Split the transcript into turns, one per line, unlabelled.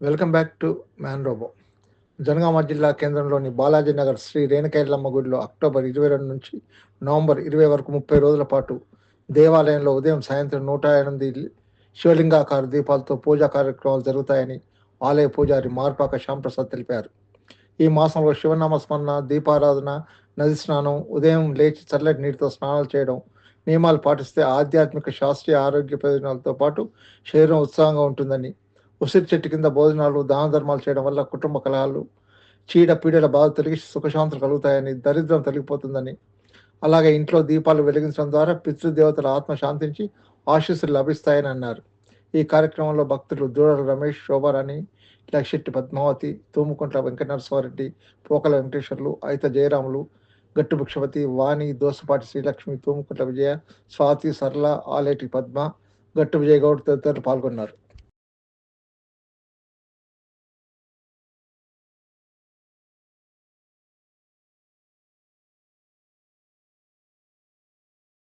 Welcome back to man robo. Janagama జిల్లా కేంద్రంలోని బాలాజీ నగర్ శ్రీ రేణుకైలమ్మ గుడిలో అక్టోబర్ 22 నుంచి నవంబర్ 20 వరకు 30 రోజుల పాటు దేవాలయంలో ఉదయం సాయంత్రం 108 శివలింగాకార దీపాలతో పూజా కార్యక్రమాలు జరుగుతాయని ఆలయ పూజారి మార్పాక శ్యాంప్రసాద్ తెలిపారు. ఈ మాసంలో శివనామస్మరణ, దీపారాధన, నది స్నానం, ఉదయం లేచి చల్లటి నీటితో స్నానాలు చేయడం, నియమాలు పాటిస్తే ఆధ్యాత్మిక, శాస్త్రీయ ఆరోగ్య ప్రయోజనాలతో పాటు శరీరం ఉత్సాహంగా ఉంటుందని, ఉసిరి చెట్టు కింద భోజనాలు, దాన ధర్మాలు చేయడం వల్ల కుటుంబ కలహాలు, చీడ పీడల బాధ తొలగి సుఖశాంతులు కలుగుతాయని, దరిద్రం తొలగిపోతుందని, అలాగే ఇంట్లో దీపాలు వెలిగించడం ద్వారా పితృదేవతల ఆత్మ శాంతించి ఆశీస్సులు లభిస్తాయని అన్నారు. ఈ కార్యక్రమంలో భక్తులు దూడల రమేష్, శోభారాణి, లక్షెట్టి పద్మావతి, తూముకుంట్ల వెంకటనరసింహారెడ్డి, పోకల వెంకటేశ్వర్లు, అయిత జయరాములు, గట్టు భిక్షపతి, వాణి, దోసపాటి శ్రీలక్ష్మి, తూముకుంట్ల విజయ, స్వాతి, సరళ, ఆలేటి పద్మ, గట్టు విజయగౌడ్ తదితరులు పాల్గొన్నారు.